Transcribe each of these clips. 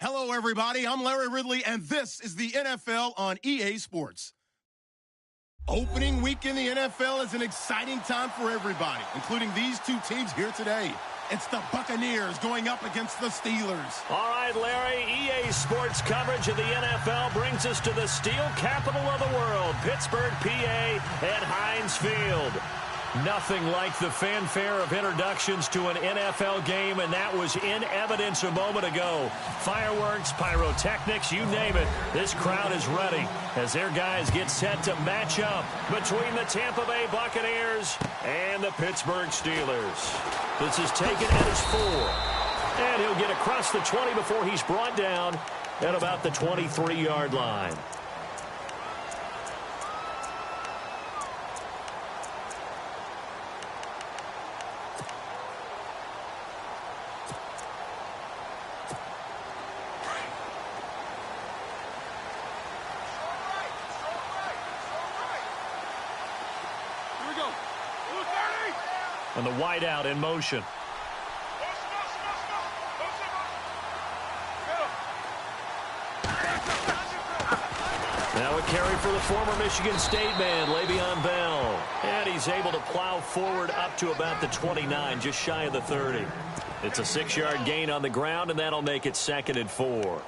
Hello, everybody. I'm Larry Ridley, and this is the NFL on EA Sports. Opening week in the NFL is an exciting time for everybody, including these two teams here today. It's the Buccaneers going up against the Steelers. All right, Larry, EA Sports coverage of the NFL brings us to the steel capital of the world, Pittsburgh, PA, at Heinz Field. Nothing like the fanfare of introductions to an NFL game, and that was in evidence a moment ago. Fireworks, pyrotechnics, you name it. This crowd is ready as their guys get set to match up between the Tampa Bay Buccaneers and the Pittsburgh Steelers. This is taken at his 4. And he'll get across the 20 before he's brought down at about the 23-yard line. And the wideout in motion. Now a carry for the former Michigan State man, Le'Veon Bell. And he's able to plow forward up to about the 29, just shy of the 30. It's a 6-yard gain on the ground, and that'll make it 2nd and 4.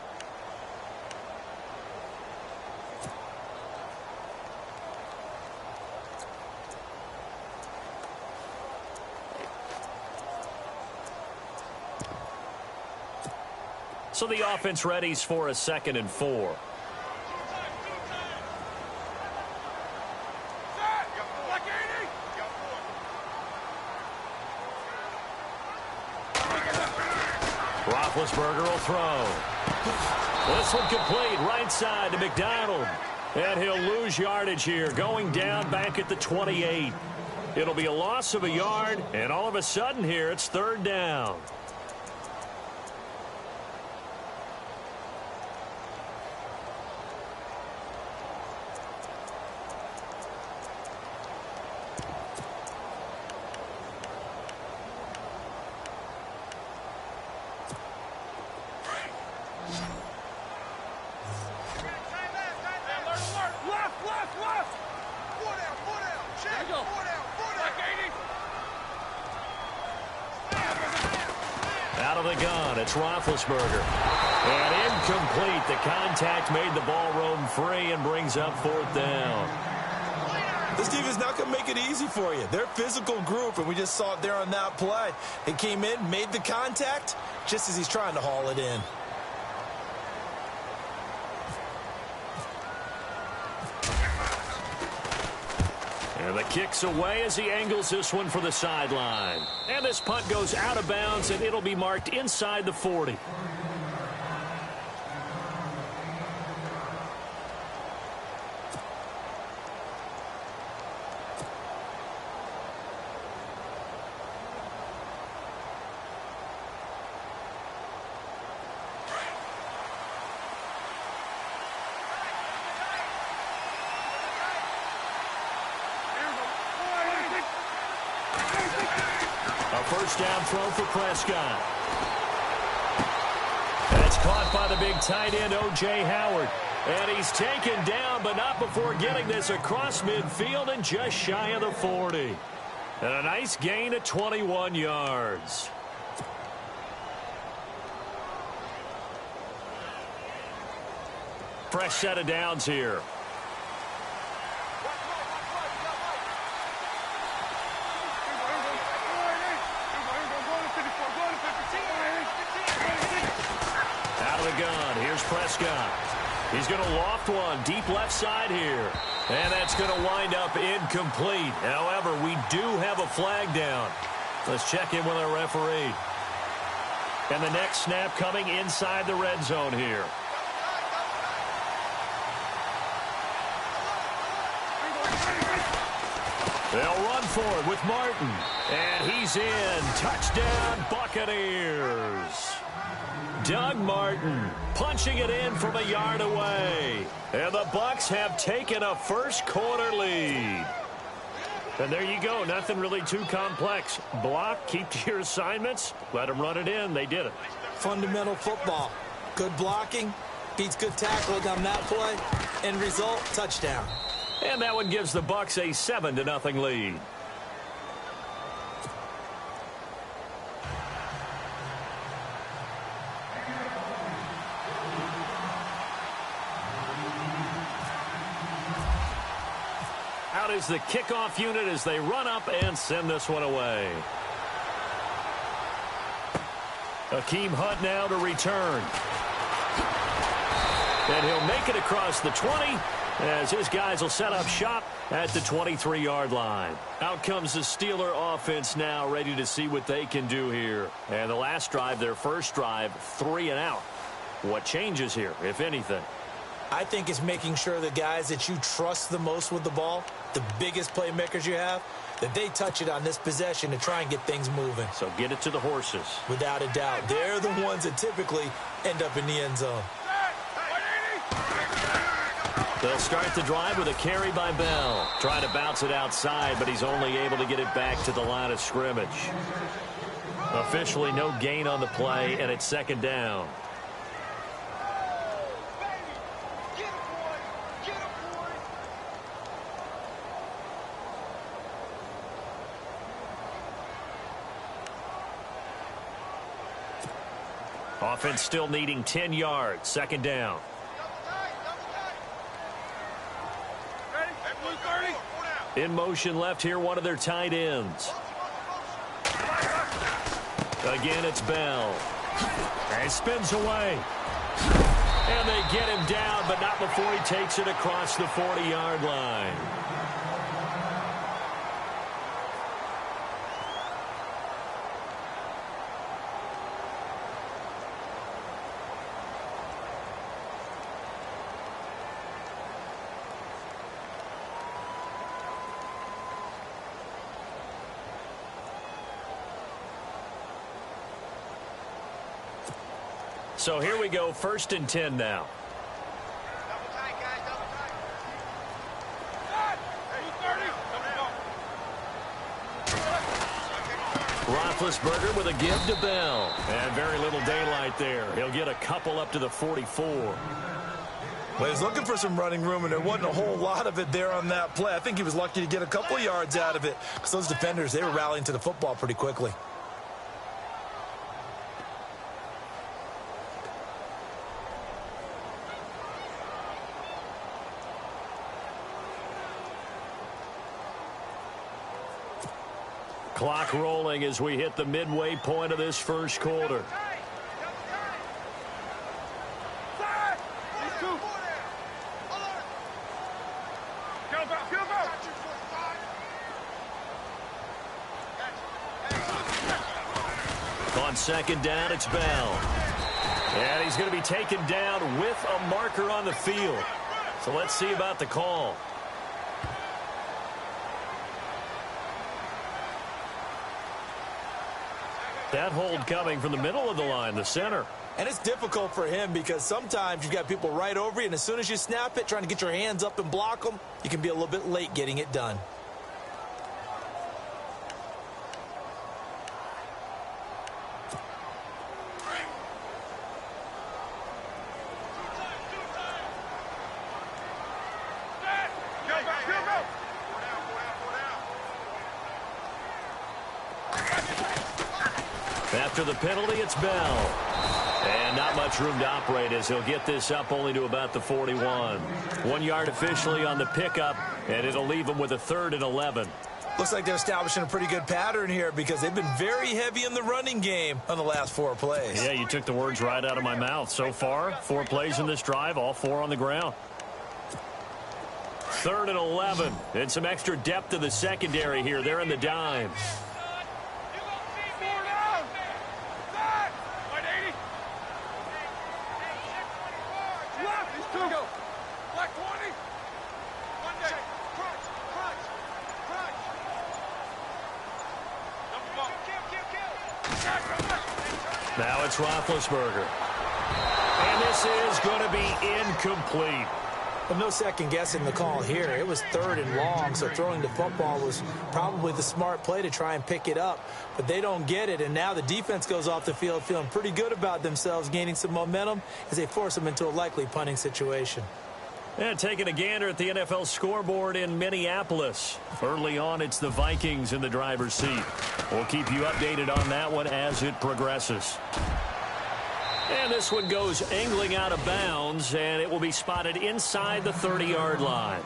So the offense readies for a 2nd and 4. Roethlisberger will throw. This one complete, right side to McDonald. And he'll lose yardage here, going down back at the 28. It'll be a loss of a yard, and all of a sudden here, it's 3rd down. Out of the gun, it's Roethlisberger. And incomplete. The contact made the ball roam free and brings up 4th down. This defense not going to make it easy for you. They're a physical group, and we just saw it there on that play. They came in, made the contact, just as he's trying to haul it in. And the kick's away as he angles this one for the sideline. And this punt goes out of bounds, and it'll be marked inside the 40. First down throw for Prescott. That's caught by the big tight end, O.J. Howard. And he's taken down, but not before getting this across midfield and just shy of the 40. And a nice gain of 21 yards. Fresh set of downs here. Gun. Here's Prescott. He's going to loft one deep left side here. And that's going to wind up incomplete. However, we do have a flag down. Let's check in with our referee. And the next snap coming inside the red zone here. They'll run for it with Martin. And he's in. Touchdown, Buccaneers. Doug Martin punching it in from a yard away. And the Bucs have taken a first-quarter lead. And there you go. Nothing really too complex. Block, keep to your assignments, let them run it in. They did it. Fundamental football. Good blocking, beats good tackling on that play. End result, touchdown. And that one gives the Bucs a 7-0 lead. Out is the kickoff unit as they run up and send this one away. Akeem Hunt now to return. And he'll make it across the 20 as his guys will set up shop at the 23-yard line. Out comes the Steeler offense now, ready to see what they can do here. And the last drive, their first drive, 3 and out. What changes here, if anything? I think it's making sure the guys that you trust the most with the ball, the biggest playmakers you have, that they touch it on this possession to try and get things moving. So get it to the horses. Without a doubt. They're the ones that typically end up in the end zone. They'll start the drive with a carry by Bell. Trying to bounce it outside, but he's only able to get it back to the line of scrimmage. Officially no gain on the play, and it's 2nd down. Offense still needing 10 yards. 2nd down. In motion left here, one of their tight ends. Again, it's Bell. And he spins away. And they get him down, but not before he takes it across the 40-yard line. So here we go, 1st and 10 now. Double tight, guys, double tight. Roethlisberger with a give to Bell. And very little daylight there. He'll get a couple up to the 44. Well, he's looking for some running room, and there wasn't a whole lot of it there on that play. I think he was lucky to get a couple yards out of it because those defenders, they were rallying to the football pretty quickly. Clock rolling as we hit the midway point of this first quarter. On 2nd down, it's Bell. And he's going to be taken down with a marker on the field. So let's see about the call. That hold coming from the middle of the line, the center. And it's difficult for him because sometimes you've got people right over you, and as soon as you snap it, trying to get your hands up and block them, you can be a little bit late getting it done. After the penalty, it's Bell. And not much room to operate as he'll get this up only to about the 41. 1 yard officially on the pickup, and it'll leave him with a 3rd and 11. Looks like they're establishing a pretty good pattern here because they've been very heavy in the running game on the last 4 plays. Yeah, you took the words right out of my mouth. So far, 4 plays in this drive, all 4 on the ground. 3rd and 11. And some extra depth to the secondary here. They're in the dime. Now it's Roethlisberger. And this is going to be incomplete. But no second guessing the call here. It was 3rd and long, so throwing the football was probably the smart play to try and pick it up. But they don't get it, and now the defense goes off the field feeling pretty good about themselves, gaining some momentum as they force them into a likely punting situation. And taking a gander at the NFL scoreboard in Minneapolis. Early on, it's the Vikings in the driver's seat. We'll keep you updated on that one as it progresses. And this one goes angling out of bounds, and it will be spotted inside the 30-yard line.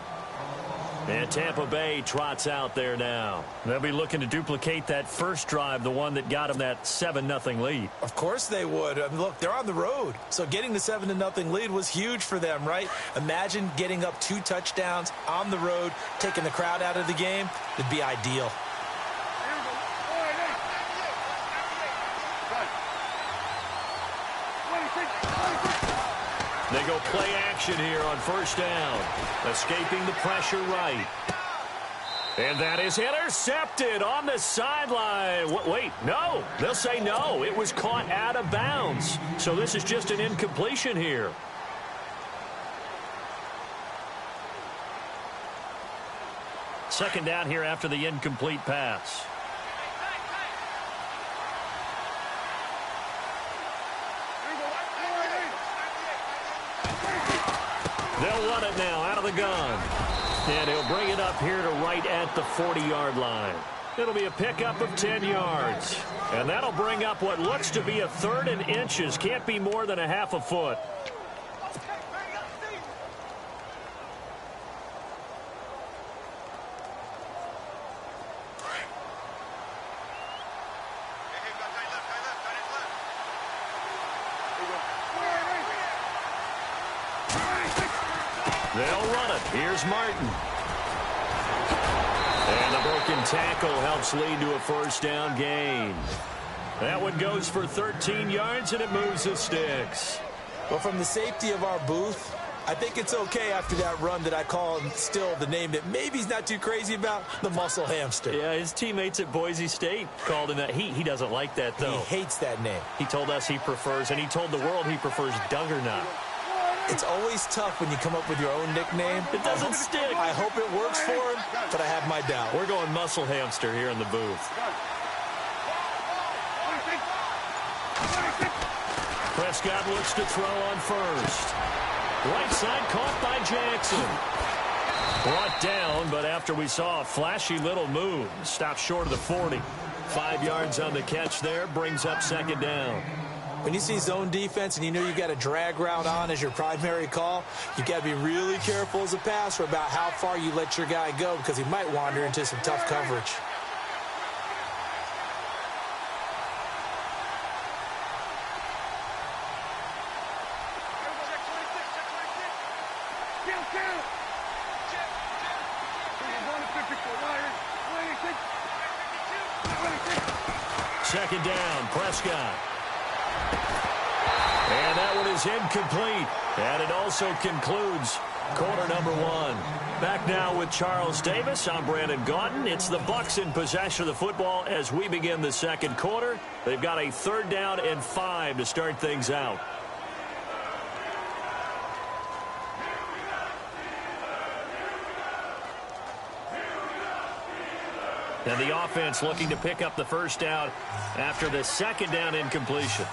And Tampa Bay trots out there now. They'll be looking to duplicate that first drive, the one that got them that 7-0 lead. Of course they would. I mean, look, they're on the road. So getting the 7-0 lead was huge for them, right? Imagine getting up 2 touchdowns on the road, taking the crowd out of the game. It'd be ideal. They go play action here on 1st down. Escaping the pressure right. And that is intercepted on the sideline. Wait, no. They'll say no. It was caught out of bounds. So this is just an incompletion here. Second down here after the incomplete pass. They'll run it now out of the gun. And he'll bring it up here to right at the 40-yard line. It'll be a pickup of 10 yards. And that'll bring up what looks to be a 3rd and inches. Can't be more than a half a foot. They'll run it. Here's Martin. And the broken tackle helps lead to a first down gain. That one goes for 13 yards, and it moves the sticks. Well, from the safety of our booth, I think it's okay after that run that I call him still the name that maybe he's not too crazy about, the muscle hamster. Yeah, his teammates at Boise State called him that. He doesn't like that, though. He hates that name. He told us he prefers, and he told the world he prefers Duggernaut. It's always tough when you come up with your own nickname. It doesn't stick. I hope it works for him, but I have my doubt. We're going muscle hamster here in the booth. Prescott looks to throw on first. Right side caught by Jackson. Brought down, but after we saw a flashy little move, stopped short of the 40. 5 yards on the catch there, brings up second down. When you see zone defense and you know you got a drag route on as your primary call, you got to be really careful as a passer about how far you let your guy go because he might wander into some tough coverage. Second down, Prescott. And that one is incomplete. And it also concludes quarter number one. Back now with Charles Davis. I'm Brandon Gaudin. It's the Bucs in possession of the football as we begin the second quarter. They've got a 3rd down and 5 to start things out. And the offense looking to pick up the first down after the second down incompletion.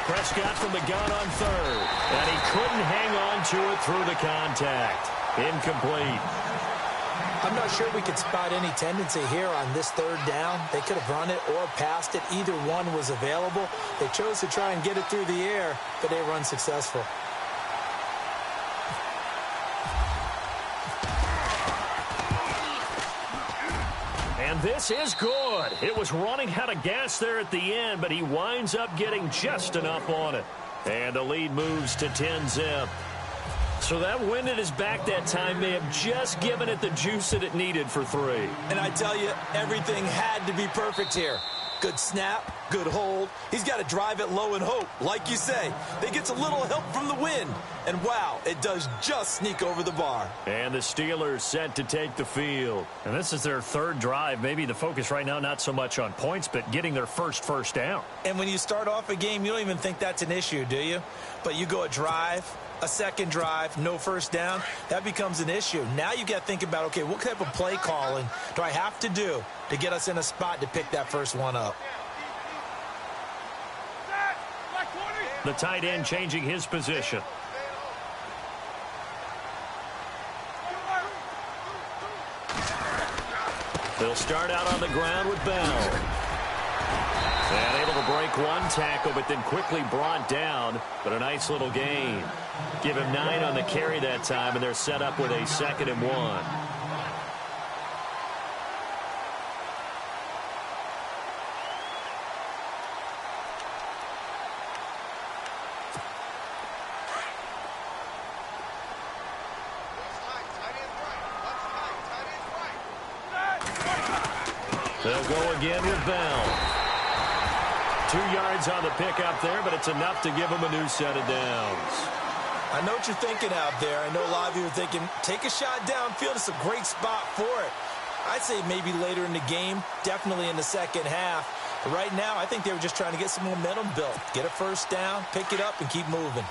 Prescott from the gun on 3rd. And he couldn't hang on to it through the contact. Incomplete. I'm not sure we could spot any tendency here on this 3rd down. They could have run it or passed it. Either one was available. They chose to try and get it through the air, but they were unsuccessful. And this is good. It was running out of gas there at the end, but he winds up getting just enough on it. And the lead moves to 10-zip. So that wind at his back that time may have just given it the juice that it needed for 3. And I tell you, everything had to be perfect here. Good snap, good hold. He's got to drive it low and hope. Like you say, they gets a little help from the wind. And wow, it does just sneak over the bar. And the Steelers set to take the field. And this is their 3rd drive. Maybe the focus right now not so much on points, but getting their first down. And when you start off a game, you don't even think that's an issue, do you? But you go a drive, a second drive, no first down, that becomes an issue. Now you got to think about, okay, what type of play calling do I have to do to get us in a spot to pick that first one up? The tight end changing his position. They'll start out on the ground with Bell. And able to break one tackle, but then quickly brought down. But a nice little gain. Give him 9 on the carry that time, and they're set up with a 2nd and 1. They'll go again with Bell. 2 yards on the pickup there, but it's enough to give them a new set of downs. I know what you're thinking out there. I know a lot of you are thinking, take a shot downfield. It's a great spot for it. I'd say maybe later in the game, definitely in the second half. But right now, I think they were just trying to get some momentum built. Get a first down, pick it up, and keep moving.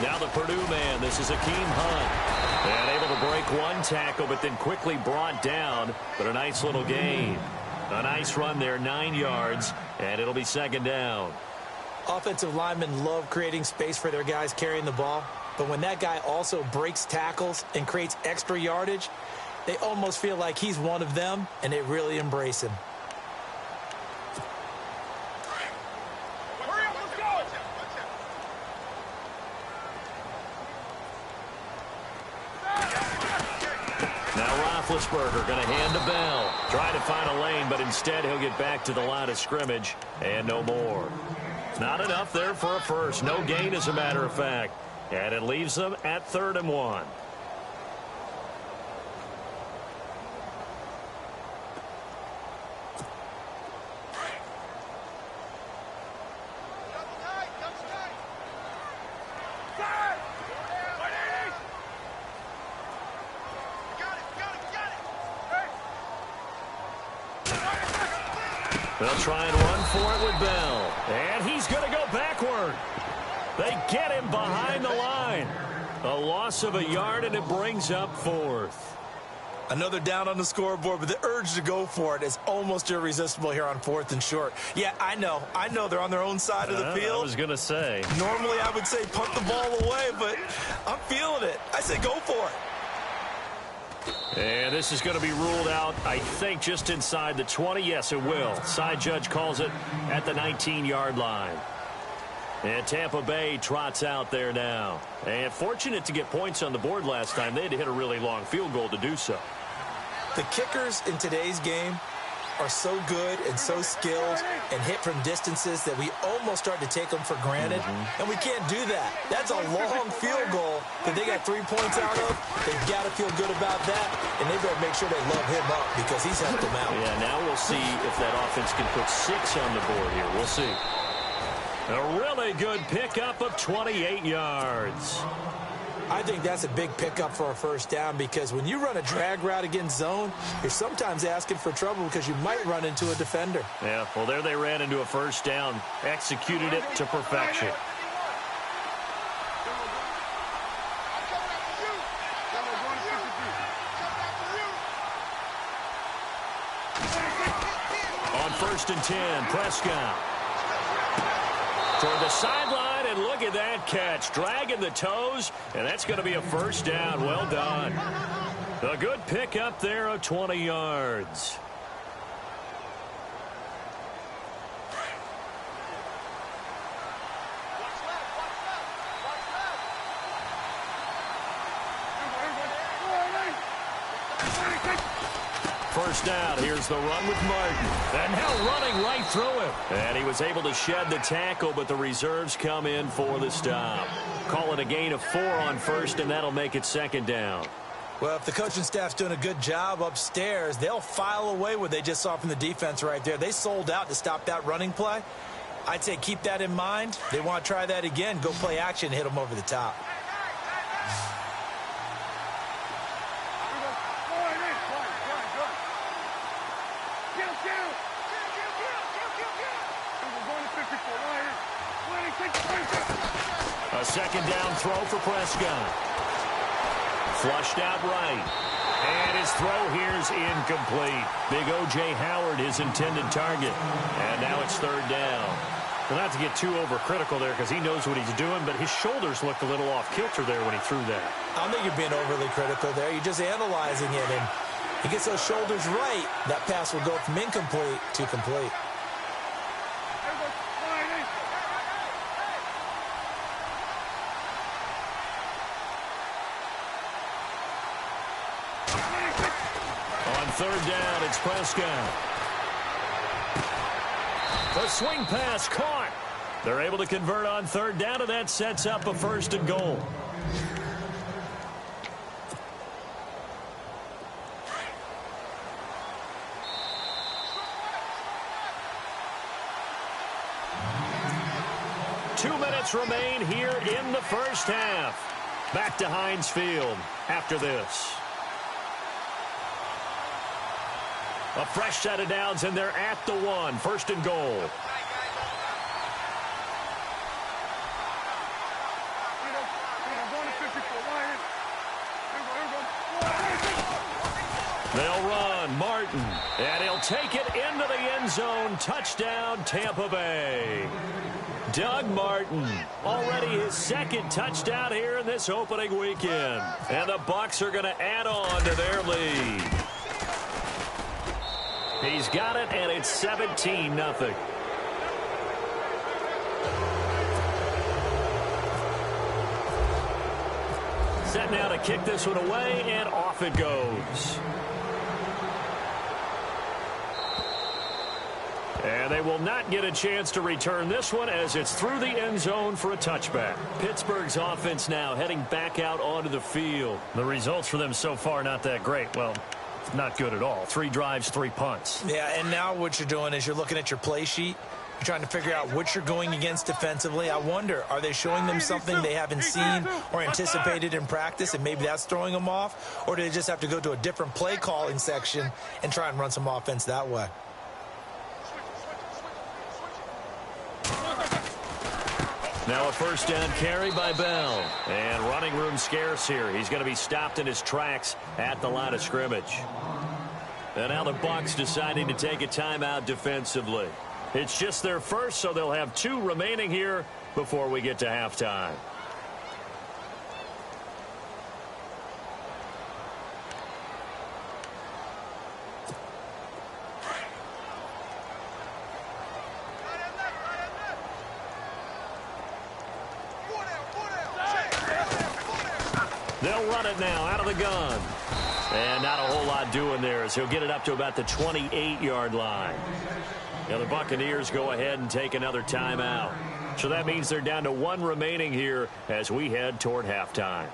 Now the Purdue man, this is Akeem Hunt. And able to break one tackle, but then quickly brought down. But a nice little gain. A nice run there, 9 yards, and it'll be 2nd down. Offensive linemen love creating space for their guys carrying the ball. but when that guy also breaks tackles and creates extra yardage, they almost feel like he's one of them, and they really embrace him. Roethlisberger going to hand to Bell. Trying to find a lane, but instead he'll get back to the line of scrimmage and no more. Not enough there for a first. No gain, as a matter of fact. And it leaves them at 3rd and 1. They'll try and run for it with Bell. And he's going to go backward. They get him behind the line. A loss of a yard, and it brings up 4th. Another down on the scoreboard, but the urge to go for it is almost irresistible here on 4th and short. Yeah, I know they're on their own side of the field. I was going to say. Normally I would say punt the ball away, but I'm feeling it. I say go for it. And this is going to be ruled out, I think, just inside the 20. Yes, it will. Side judge calls it at the 19-yard line. And Tampa Bay trots out there now. And fortunate to get points on the board last time. They had to hit a really long field goal to do so. The kickers in today's game are so good and so skilled and hit from distances that we almost start to take them for granted. And we can't do that. That's a long field goal that they got 3 points out of. They've got to feel good about that, and they better make sure they love him up because he's helped them out. Yeah, now we'll see if that offense can put 6 on the board here. We'll see. A really good pickup of 28 yards. I think that's a big pickup for a first down because when you run a drag route against zone, you're sometimes asking for trouble because you might run into a defender. Yeah, well, there they ran into a first down, executed it to perfection. On 1st and 10, Prescott. Toward the sideline, and look at that catch. Dragging the toes, and that's going to be a first down. Well done. A good pickup there of 20 yards. First down, here's the run with Martin. And now running right through him. And he was able to shed the tackle, but the reserves come in for the stop. Call it a gain of 4 on 1st, and that'll make it 2nd down. Well, if the coaching staff's doing a good job upstairs, they'll file away what they just saw from the defense right there. They sold out to stop that running play. I'd say keep that in mind. They want to try that again. Go play action and hit them over the top. A 2nd down throw for Prescott. Flushed out right. And his throw here's incomplete. Big O.J. Howard, his intended target. And now it's 3rd down. Well, not to get too overcritical there because he knows what he's doing, but his shoulders looked a little off kilter there when he threw that. I don't think you're being overly critical there. You're just analyzing it, and he gets those shoulders right. That pass will go from incomplete to complete. On 3rd down, it's Prescott. The swing pass caught. They're able to convert on 3rd down, and that sets up a 1st and goal. Two minutes remain here in the first half. Back to Heinz Field after this. A fresh set of downs, and they're at the 1. 1st and goal. They'll run. Martin. And he'll take it into the end zone. Touchdown, Tampa Bay. Doug Martin, already his second touchdown here in this opening weekend. And the Bucs are going to add on to their lead. He's got it, and it's 17-0. Set now to kick this one away, and off it goes. And they will not get a chance to return this one as it's through the end zone for a touchback. Pittsburgh's offense now heading back out onto the field. The results for them so far not that great. Well, not good at all. 3 drives, 3 punts. Yeah, and now what you're doing is you're looking at your play sheet. You're trying to figure out what you're going against defensively. I wonder, are they showing them something they haven't seen or anticipated in practice, and maybe that's throwing them off? Or do they just have to go to a different play calling section and try and run some offense that way? Now a first down carry by Bell. And running room scarce here. He's going to be stopped in his tracks at the line of scrimmage. And now the Bucs deciding to take a timeout defensively. It's just their first, so they'll have 2 remaining here before we get to halftime. They'll run it now out of the gun. And not a whole lot doing there as he'll get it up to about the 28-yard line. Now the Buccaneers go ahead and take another timeout. So that means they're down to 1 remaining here as we head toward halftime.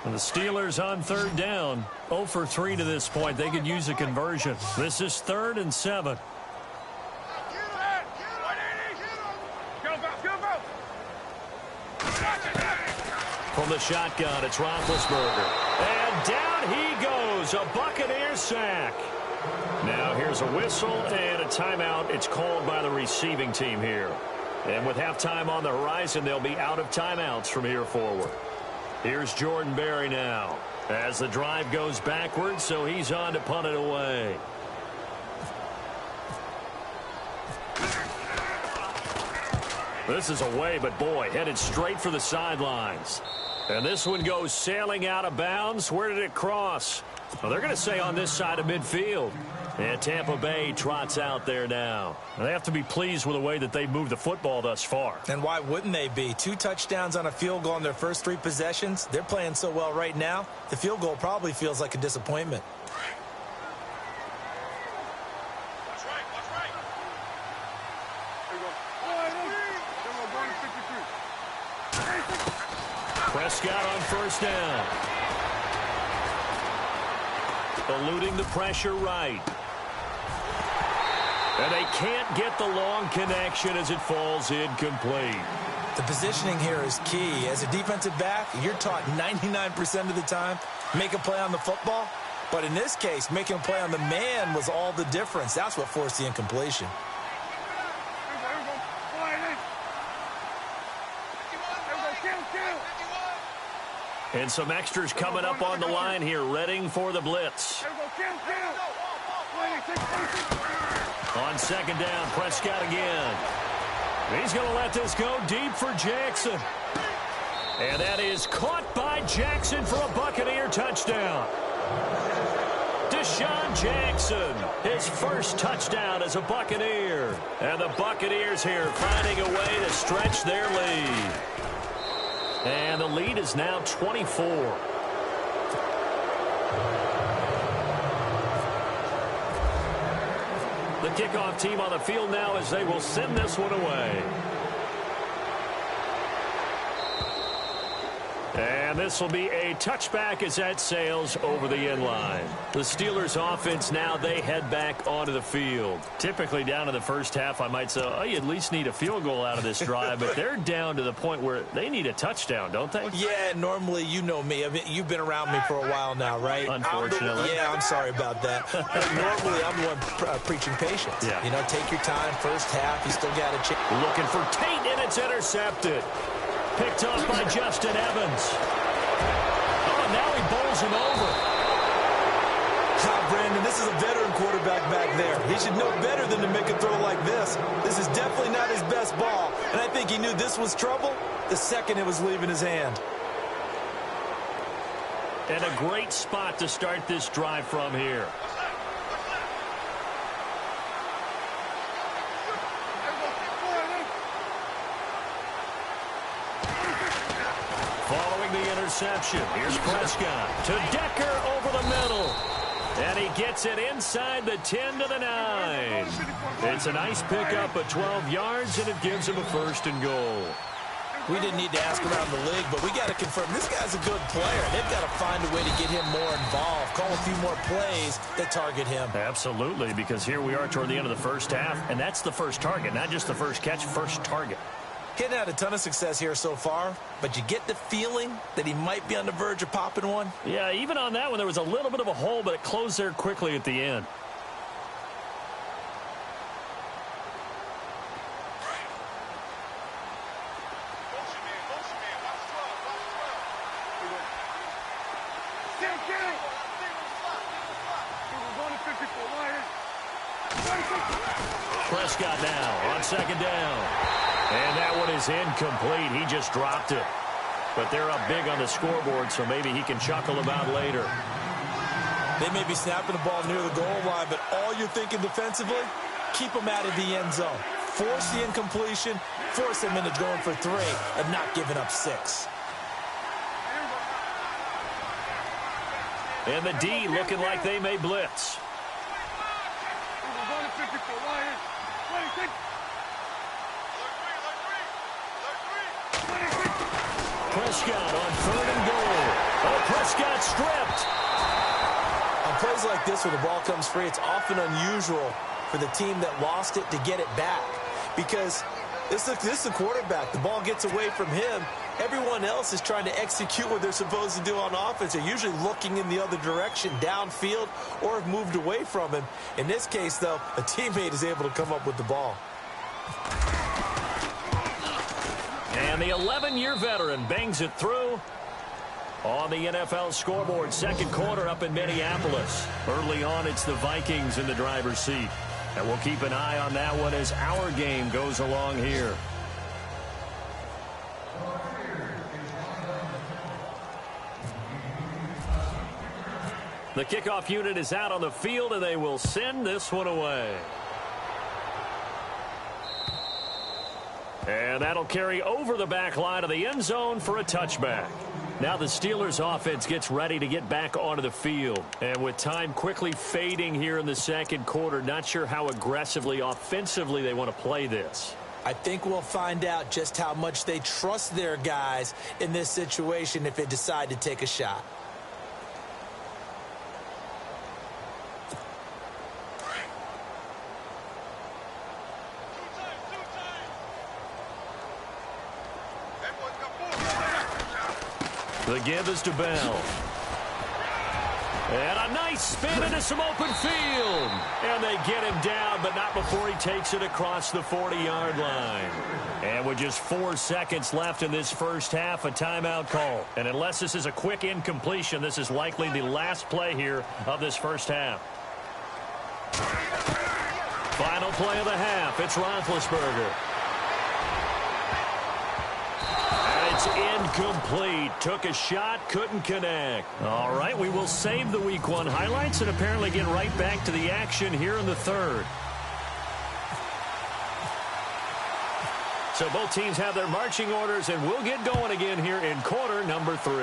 And the Steelers on third down. 0 for 3 to this point. They could use a conversion. This is 3rd and 7. From the shotgun, it's Roethlisberger. And down he goes. A Buccaneer sack. Now here's a whistle and a timeout. It's called by the receiving team here. And with halftime on the horizon, they'll be out of timeouts from here forward. Here's Jordan Berry now as the drive goes backwards, so he's on to punt it away. This is away, but boy, headed straight for the sidelines. And this one goes sailing out of bounds. Where did it cross? Well, they're going to say on this side of midfield. And Tampa Bay trots out there now. And they have to be pleased with the way that they've moved the football thus far. And why wouldn't they be? 2 touchdowns on a field goal in their first 3 possessions. They're playing so well right now, the field goal probably feels like a disappointment. Prescott on first down. Eluding the pressure right. And they can't get the long connection as it falls incomplete. The positioning here is key. As a defensive back, you're taught 99% of the time, make a play on the football. But in this case, making a play on the man was all the difference. That's what forced the incompletion. And some extras coming up on the line here, readying for the blitz. On second down, Prescott again. He's going to let this go deep for Jackson. And that is caught by Jackson for a Buccaneer touchdown. Deshaun Jackson, his first touchdown as a Buccaneer. And the Buccaneers here finding a way to stretch their lead. And the lead is now 24. The kickoff team on the field now as they will send this one away. And this will be a touchback as that sails over the end line. The Steelers offense now, they head back onto the field. Typically down in the first half, I might say, oh, you at least need a field goal out of this drive. But they're down to the point where they need a touchdown, don't they? Yeah, normally, you know me. I mean, you've been around me for a while now, right? Unfortunately. I'm sorry about that. Normally, I'm the one preaching patience. Yeah. You know, take your time. First half, you still got a chance. Looking for Tate, and it's intercepted. Picked off by Justin Evans. bowls him over. Brandon, this is a veteran quarterback back there. He should know better than to make a throw like this. This is definitely not his best ball, and I think he knew this was trouble the second it was leaving his hand. And a great spot to start this drive from here. Following the interception, here's Prescott to Decker over the middle. And he gets it inside the 10 to the 9. It's a nice pickup of 12 yards, and it gives him a 1st and goal. We didn't need to ask around the league, but we got to confirm this guy's a good player. They've got to find a way to get him more involved, call a few more plays that target him. Absolutely, because here we are toward the end of the first half, and that's the first target, not just the first catch, first target. Hitting had a ton of success here so far, but you get the feeling that he might be on the verge of popping one. Yeah, even on that one, there was a little bit of a hole, but it closed there quickly at the end. Prescott now on 2nd down. And that one is incomplete. He just dropped it. But they're up big on the scoreboard, so maybe he can chuckle about later. They may be snapping the ball near the goal line, but all you're thinking defensively, keep them out of the end zone. Force the incompletion, force them into going for 3 and not giving up 6. And the D looking like they may blitz. Prescott on 3rd and goal. Oh, Prescott stripped. On plays like this where the ball comes free, it's often unusual for the team that lost it to get it back. Because this is the quarterback. The ball gets away from him. Everyone else is trying to execute what they're supposed to do on offense. They're usually looking in the other direction, downfield, or have moved away from him. In this case, though, a teammate is able to come up with the ball. And the 11-year veteran bangs it through on the NFL scoreboard. 2nd quarter up in Minneapolis. Early on, it's the Vikings in the driver's seat. And we'll keep an eye on that one as our game goes along here. The kickoff unit is out on the field, and they will send this one away. And that'll carry over the back line of the end zone for a touchback. Now the Steelers offense gets ready to get back onto the field. And with time quickly fading here in the 2nd quarter, not sure how aggressively, offensively they want to play this. I think we'll find out just how much they trust their guys in this situation if they decide to take a shot. The give is to Bell. And a nice spin into some open field. And they get him down, but not before he takes it across the 40-yard line. And with just 4 seconds left in this first half, a timeout call. And unless this is a quick incompletion, this is likely the last play here of this first half. Final play of the half. It's Roethlisberger. It's incomplete. Took a shot, couldn't connect. All right, we will save the Week 1 highlights and apparently get right back to the action here in the 3rd. So both teams have their marching orders, and we'll get going again here in quarter number 3.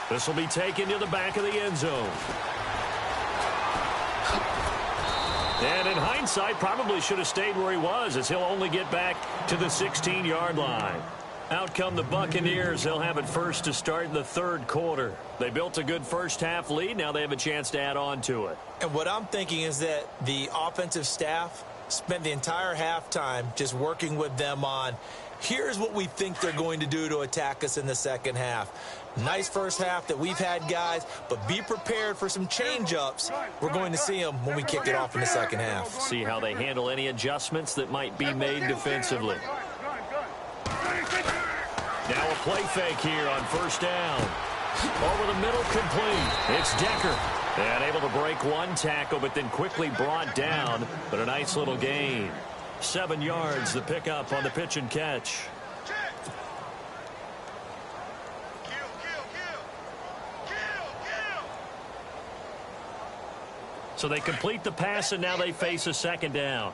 This will be taken to the back of the end zone. And in hindsight, probably should have stayed where he was, as he'll only get back to the 16-yard line. Out come the Buccaneers. They'll have it first to start in the 3rd quarter. They built a good first half lead. Now they have a chance to add on to it. And what I'm thinking is that the offensive staff spent the entire halftime just working with them on, here's what we think they're going to do to attack us in the second half. Nice first half that we've had, guys, but be prepared for some change-ups. We're going to see them when we kick it off in the second half. See how they handle any adjustments that might be made defensively. Now a play fake here on first down. Over the middle, complete. It's Decker. And able to break one tackle, but then quickly brought down. But a nice little gain. 7 yards, the pickup on the pitch and catch. So they complete the pass, and now they face a second down.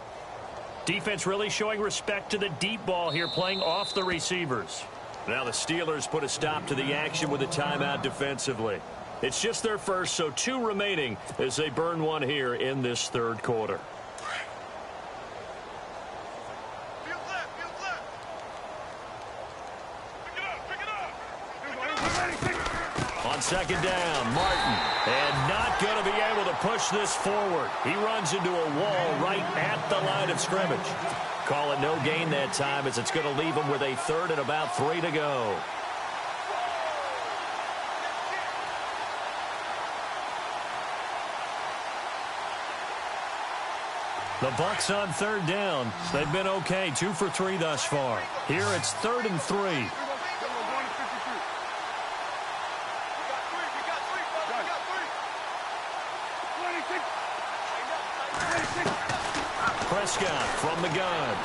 Defense really showing respect to the deep ball here, playing off the receivers. Now the Steelers put a stop to the action with a timeout defensively. It's just their first, so 2 remaining as they burn one here in this third quarter. On second down, Martin, and not going to be able to push this forward. He runs into a wall right at the line of scrimmage. Call it no gain that time, as it's going to leave him with a third and about 3 to go. The Bucs on third down. They've been okay, 2 for 3 thus far. Here it's 3rd and 3. Prescott from the gun.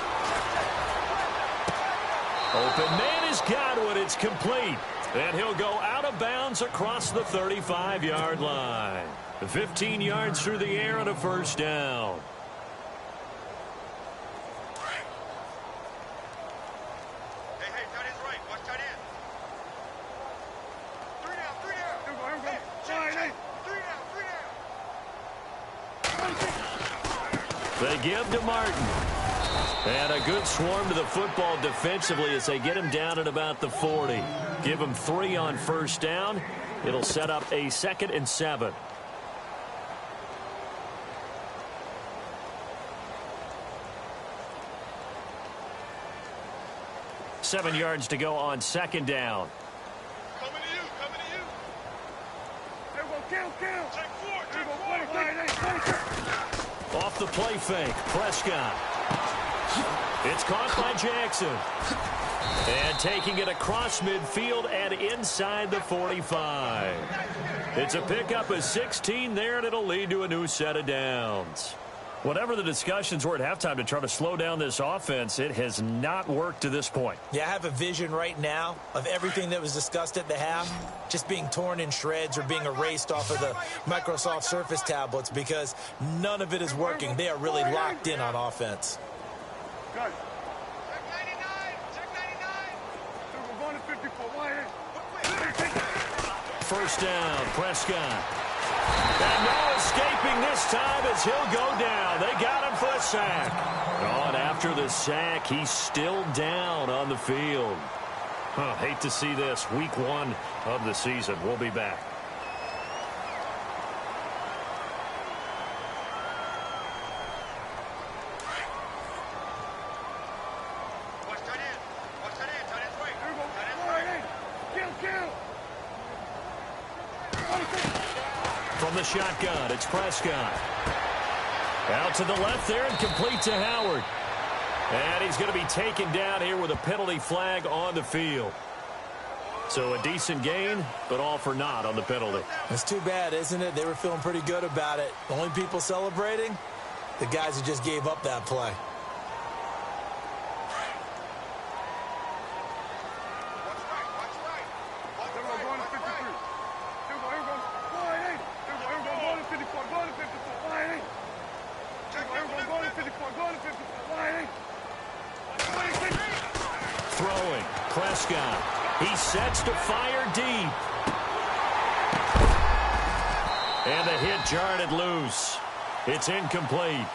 Open man is Godwin. It's complete. And he'll go out of bounds across the 35-yard line. 15 yards through the air and a first down. Hey, tight end's right. Watch tight end. 3 down, 3 down. Hey, check. 3 down. They give to Martin. And a good swarm to the football defensively as they get him down at about the 40. Give him 3 on first down. It'll set up a 2nd and 7. Seven yards to go on second down. Coming to you, coming to you. There we go, kill. Take 4. Off the play fake, Prescott. It's caught by Jackson. And taking it across midfield and inside the 45. It's a pickup of 16 there, and it'll lead to a new set of downs. Whatever the discussions were at halftime to try to slow down this offense, it has not worked to this point. Yeah, I have a vision right now of everything that was discussed at the half just being torn in shreds or being erased off of the Microsoft Surface tablets because none of it is working. They are really locked in on offense. Check 99. Check 99. We're going to 54. First down, Prescott. And no escaping this time as he'll go down. They got him for a sack. Oh, and after the sack, he's still down on the field. Hate to see this. Week 1 of the season. We'll be back. Watch tight end. Watch tight end. Tight end's right. Tight end's right. Kill. From the shotgun, it's Prescott. Out to the left there and complete to Howard. And he's going to be taken down here with a penalty flag on the field. So a decent gain, but all for naught on the penalty. It's too bad, isn't it? They were feeling pretty good about it. The only people celebrating, the guys who just gave up that play. Throwing, Prescott. He sets to fire deep. And the hit jarred it loose. It's incomplete.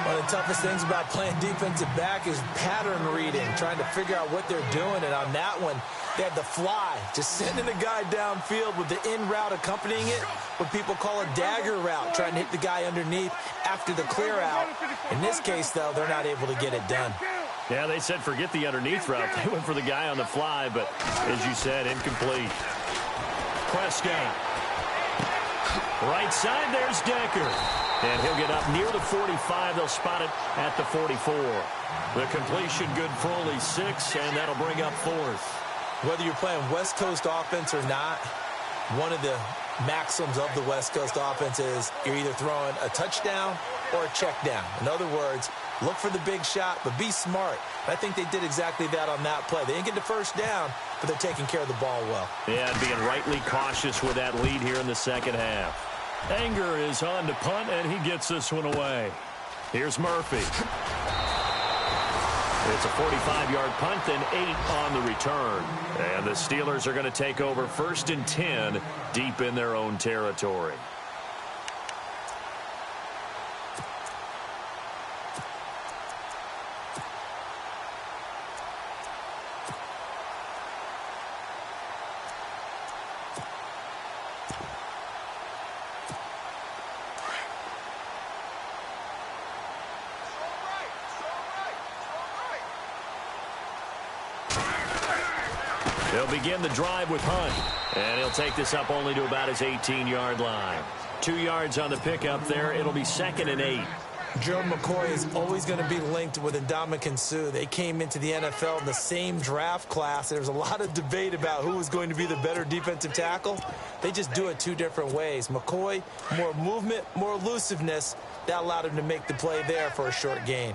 One of the toughest things about playing defensive back is pattern reading, trying to figure out what they're doing. And on that one, they had the fly, just sending the guy downfield with the in route accompanying it, what people call a dagger route, trying to hit the guy underneath after the clear out. In this case, though, they're not able to get it done. Yeah, they said forget the underneath route. They went for the guy on the fly, but as you said, incomplete. Prescott. Right side, there's Decker. And he'll get up near the 45. They'll spot it at the 44. The completion good for only 6, and that'll bring up 4th. Whether you're playing West Coast offense or not, one of the maxims of the West Coast offense is you're either throwing a touchdown or a check down. In other words, look for the big shot, but be smart. I think they did exactly that on that play. They didn't get the first down, but they're taking care of the ball well. Yeah, and being rightly cautious with that lead here in the second half. Anger is on to punt, and he gets this one away. Here's Murphy. It's a 45-yard punt, then 8 on the return. And the Steelers are going to take over 1st and 10 deep in their own territory. They'll begin the drive with Hunt, and he'll take this up only to about his 18-yard line. 2 yards on the pickup there. It'll be 2nd and 8. Gerald McCoy is always going to be linked with Ndamukong Suh. They came into the NFL in the same draft class. There's a lot of debate about who was going to be the better defensive tackle. They just do it 2 different ways. McCoy, more movement, more elusiveness. That allowed him to make the play there for a short gain.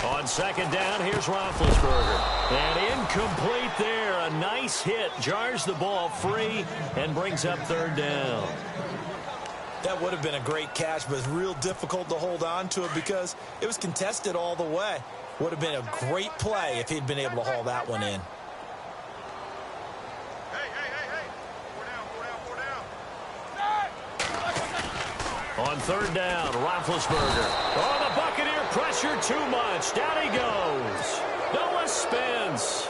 On 2nd down, here's Roethlisberger. And incomplete there. A nice hit. Jars the ball free and brings up 3rd down. That would have been a great catch, but it's real difficult to hold on to it because it was contested all the way. Would have been a great play if he'd been able to haul that one in. On 3rd down, Roethlisberger. Oh, the Buccaneer pressure too much. Down he goes. Noah Spence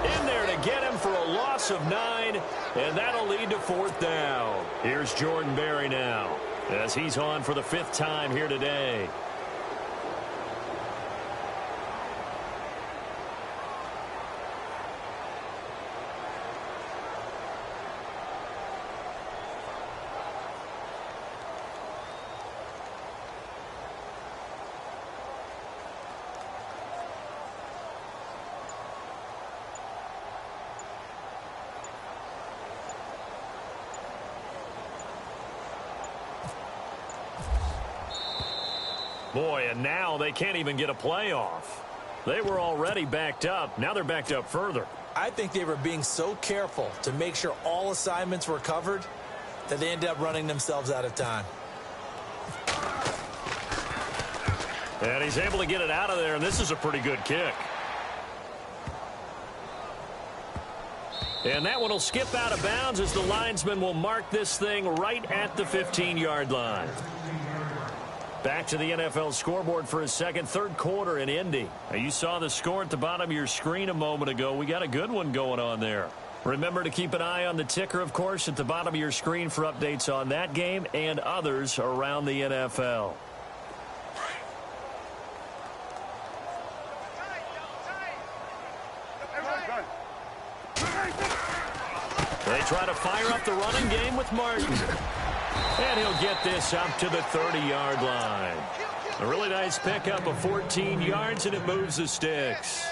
in there to get him for a loss of 9, and that'll lead to 4th down. Here's Jordan Berry now as he's on for the 5th time here today. Boy, and now they can't even get a playoff. They were already backed up. Now they're backed up further. I think they were being so careful to make sure all assignments were covered that they ended up running themselves out of time. And he's able to get it out of there, and this is a pretty good kick. And that one will skip out of bounds as the linesman will mark this thing right at the 15-yard line. Back to the NFL scoreboard for his third quarter in Indy. Now, you saw the score at the bottom of your screen a moment ago. We got a good one going on there. Remember to keep an eye on the ticker, of course, at the bottom of your screen for updates on that game and others around the NFL. They try to fire up the running game with Martin. And he'll get this up to the 30-yard line. A really nice pickup of 14 yards, and it moves the sticks.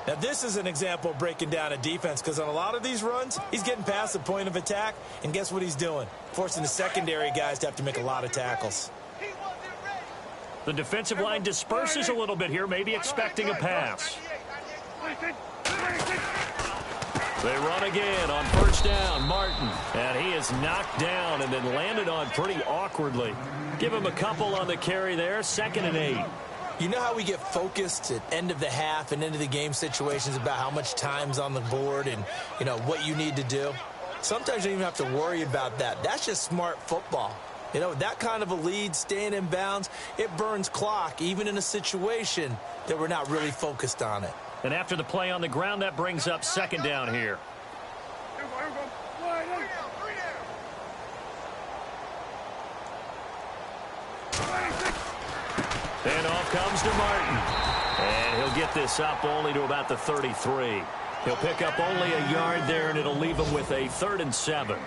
Now, this is an example of breaking down a defense because on a lot of these runs, he's getting past the point of attack, and guess what he's doing? Forcing the secondary guys to have to make a lot of tackles. The defensive line disperses a little bit here, maybe expecting a pass. They run again on first down, Martin. And he is knocked down and then landed on pretty awkwardly. Give him a couple on the carry there, 2nd and 8. You know how we get focused at end of the half and into the game situations about how much time's on the board and, you know, what you need to do? Sometimes you don't even have to worry about that. That's just smart football. You know, that kind of a lead, staying in bounds, it burns clock, even in a situation that we're not really focused on it. And after the play on the ground, that brings up 2nd down here. And off comes to Martin. And he'll He'll get this up only to about the 33. He'll pick up only a yard there, and it'll leave him with a 3rd and 7.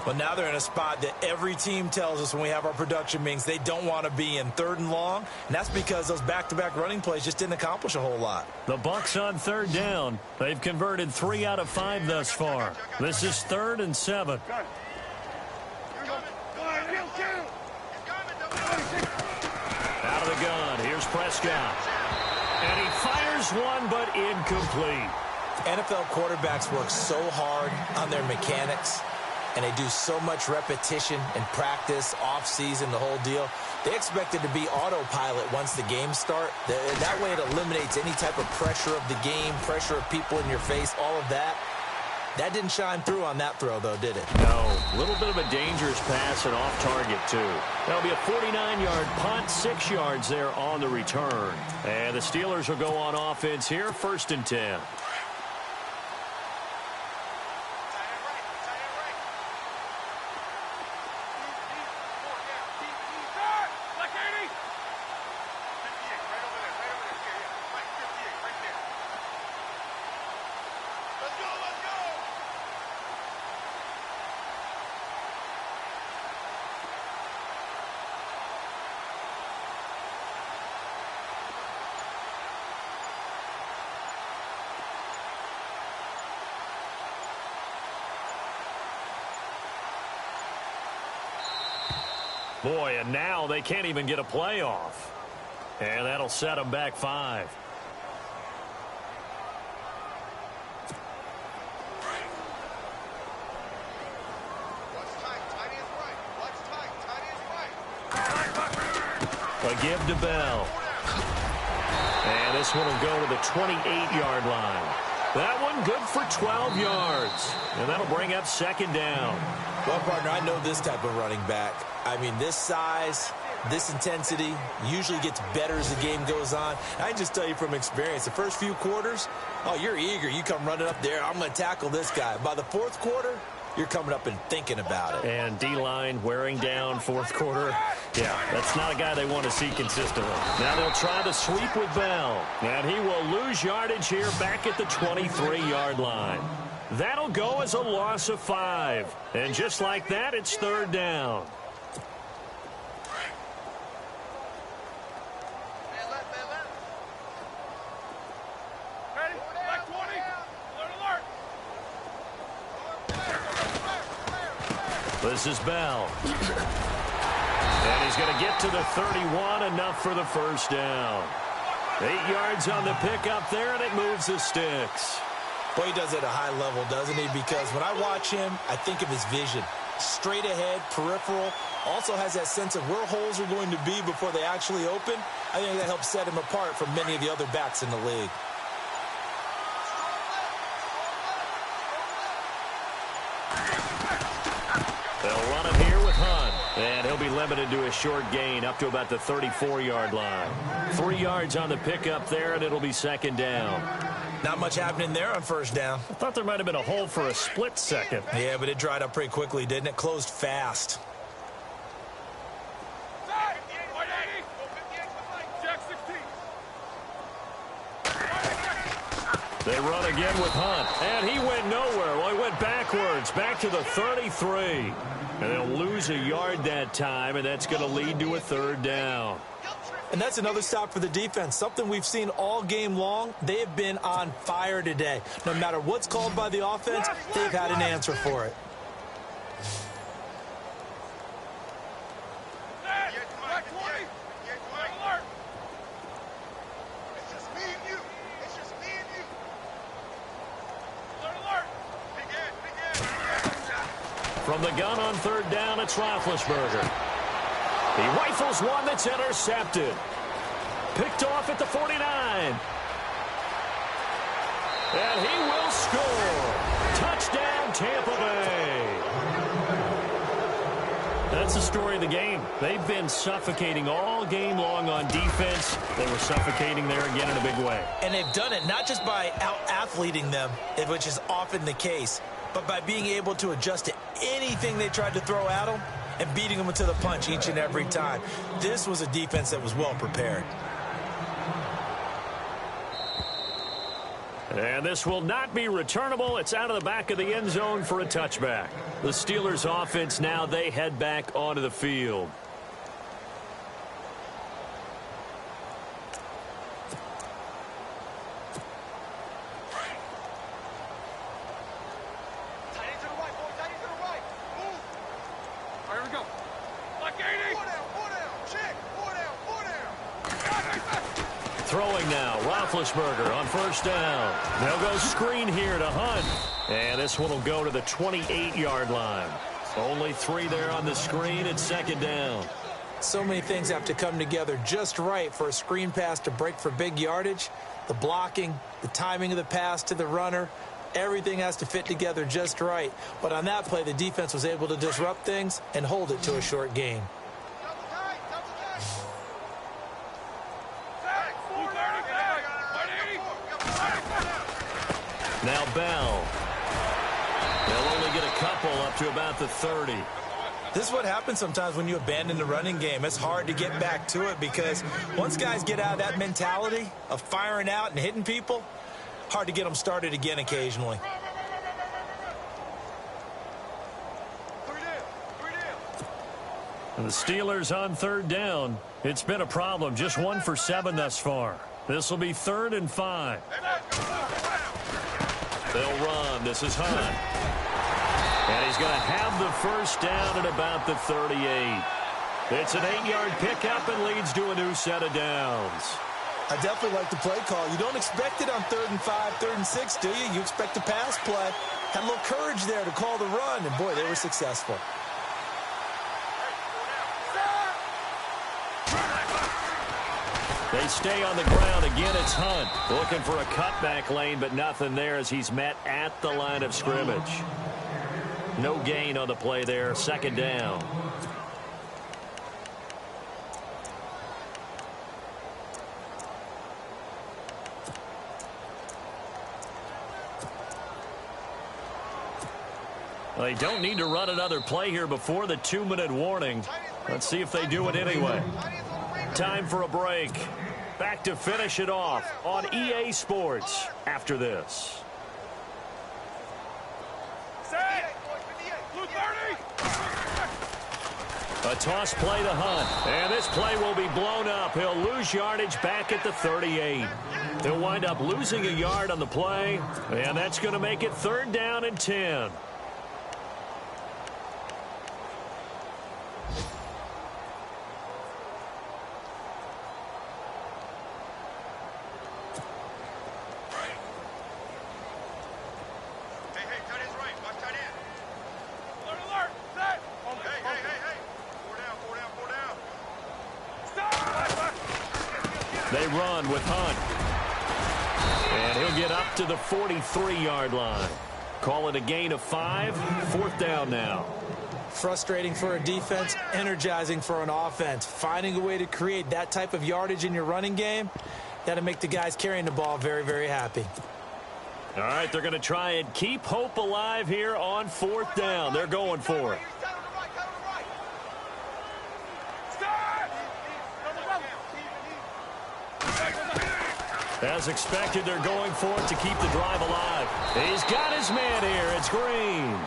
Well, now they're in a spot that every team tells us when we have our production meetings they don't want to be in, 3rd and long. And that's because those back-to-back running plays just didn't accomplish a whole lot. The Bucs on 3rd down. They've converted 3 out of 5 thus far. This is 3rd and 7. Out of the gun. Here's Prescott. And he fires one, but incomplete. NFL quarterbacks work so hard on their mechanics, and they do so much repetition and practice, off-season, the whole deal. They expect it to be autopilot once the games start. That way it eliminates any type of pressure of the game, pressure of people in your face, all of that. That didn't shine through on that throw, though, did it? No. A little bit of a dangerous pass and off target, too. That'll be a 49-yard punt, 6 yards there on the return. And the Steelers will go on offense here, 1st and 10. Boy, and now they can't even get a playoff. And that'll set them back 5. A give to Bell. And this one will go to the 28-yard line. That one good for 12 yards. And that'll bring up 2nd down. Well, partner, I know this type of running back. I mean, this size, this intensity usually gets better as the game goes on. I can just tell you from experience, the first few quarters, oh, you're eager. You come running up there, I'm going to tackle this guy. By the 4th quarter, you're coming up and thinking about it. And D-line wearing down 4th quarter. Yeah, that's not a guy they want to see consistently. Now they'll try to sweep with Bell. And he will lose yardage here back at the 23-yard line. That'll go as a loss of 5. And just like that, it's 3rd down. This is Bell. And he's going to get to the 31, enough for the 1st down. 8 yards on the pickup there, and it moves the sticks. Boy, he does it at a high level, doesn't he? Because when I watch him, I think of his vision. Straight ahead, peripheral. Also has that sense of where holes are going to be before they actually open. I think that helps set him apart from many of the other backs in the league. They'll run him here with Hunt. And he'll be limited to a short gain up to about the 34-yard line. 3 yards on the pickup there, and it'll be 2nd down. Not much happening there on 1st down. I thought there might have been a hole for a split second. Yeah, but it dried up pretty quickly, didn't it? Closed fast. They run again with Hunt, and he went nowhere. Well, he went backwards, back to the 33. And they'll lose a yard that time, and that's going to lead to a 3rd down. And that's another stop for the defense, something we've seen all game long. They have been on fire today. No matter what's called by the offense, they've had an answer for it. From the gun on 3rd down, it's Roethlisberger. He rifles one that's intercepted. Picked off at the 49. And he will score. Touchdown, Tampa Bay. That's the story of the game. They've been suffocating all game long on defense. They were suffocating there again in a big way. And they've done it not just by out-athleting them, which is often the case, but by being able to adjust to anything they tried to throw at them and beating them to the punch each and every time. This was a defense that was well prepared. And this will not be returnable. It's out of the back of the end zone for a touchback. The Steelers offense now, they head back onto the field. Throwing now, Roethlisberger on first down. They'll go screen here to Hunt. And this one will go to the 28-yard line. Only 3 there on the screen. It's second down. So many things have to come together just right for a screen pass to break for big yardage. The blocking, the timing of the pass to the runner, everything has to fit together just right. But on that play, the defense was able to disrupt things and hold it to a short gain. Now Bell. They'll only get a couple up to about the 30. This is what happens sometimes when you abandon the running game. It's hard to get back to it because once guys get out of that mentality of firing out and hitting people, hard to get them started again occasionally. And the Steelers on third down. It's been a problem. Just 1 for 7 thus far. This will be 3rd and 5. They'll run. This is Hunt. And he's going to have the first down at about the 38. It's an 8-yard pickup and leads to a new set of downs. I definitely like the play call. You don't expect it on 3rd and 5, 3rd and 6, do you? You expect a pass play. Had a little courage there to call the run, and boy, they were successful. They stay on the ground. Again, it's Hunt. Looking for a cutback lane, but nothing there as he's met at the line of scrimmage. No gain on the play there. Second down. They don't need to run another play here before the 2-minute warning. Let's see if they do it anyway. Time for a break. Back to finish it off on EA Sports after this. A toss play to Hunt. And this play will be blown up. He'll lose yardage back at the 38. They'll wind up losing a yard on the play. And that's going to make it 3rd down and 10. They run with Hunt. And he'll get up to the 43-yard line. Call it a gain of 5. 4th down now. Frustrating for a defense, energizing for an offense. Finding a way to create that type of yardage in your running game, that'll make the guys carrying the ball very, very happy. All right, they're going to try and keep hope alive here on 4th down. They're going for it. As expected, they're going for it to keep the drive alive. He's got his man here. It's Green.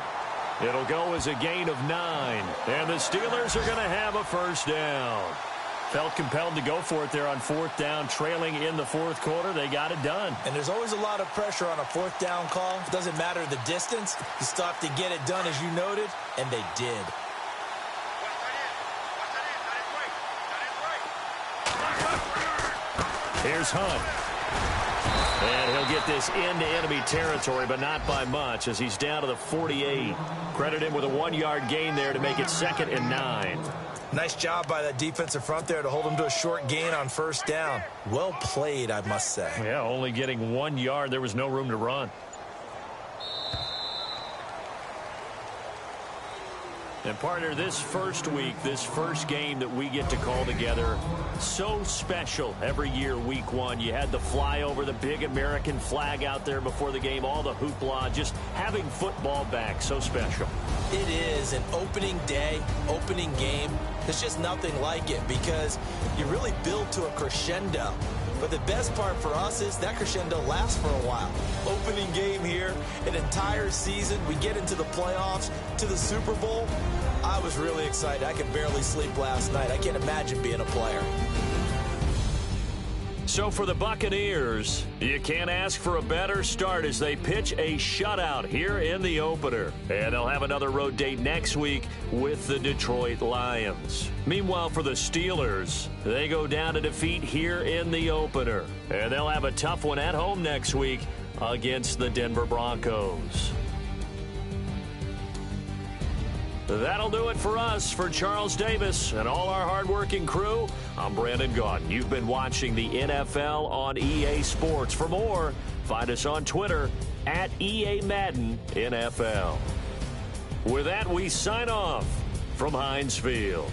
It'll go as a gain of 9. And the Steelers are going to have a first down. Felt compelled to go for it there on 4th down, trailing in the 4th quarter. They got it done. And there's always a lot of pressure on a 4th down call. It doesn't matter the distance. You still have to get it done, as you noted, and they did. Here's Hunt. And he'll get this into enemy territory, but not by much, as he's down to the 48. Credit him with a 1-yard gain there to make it 2nd and 9. Nice job by that defensive front there to hold him to a short gain on 1st down. Well played, I must say. Yeah, only getting 1 yard. There was no room to run. And partner, this first week, this first game that we get to call together, so special every year, week 1. You had the flyover, the big American flag out there before the game, all the hoopla, just having football back, so special. It is an opening day, opening game. There's just nothing like it because you really build to a crescendo. But the best part for us is that crescendo lasts for a while. Opening game here, an entire season, we get into the playoffs, to the Super Bowl. I was really excited. I could barely sleep last night. I can't imagine being a player. So for the Buccaneers, you can't ask for a better start as they pitch a shutout here in the opener. And they'll have another road date next week with the Detroit Lions. Meanwhile, for the Steelers, they go down to defeat here in the opener. And they'll have a tough one at home next week against the Denver Broncos. That'll do it for us. For Charles Davis and all our hardworking crew, I'm Brandon Gaudin. You've been watching the NFL on EA Sports. For more, find us on Twitter at EA Madden NFL. With that, we sign off from Heinz Field.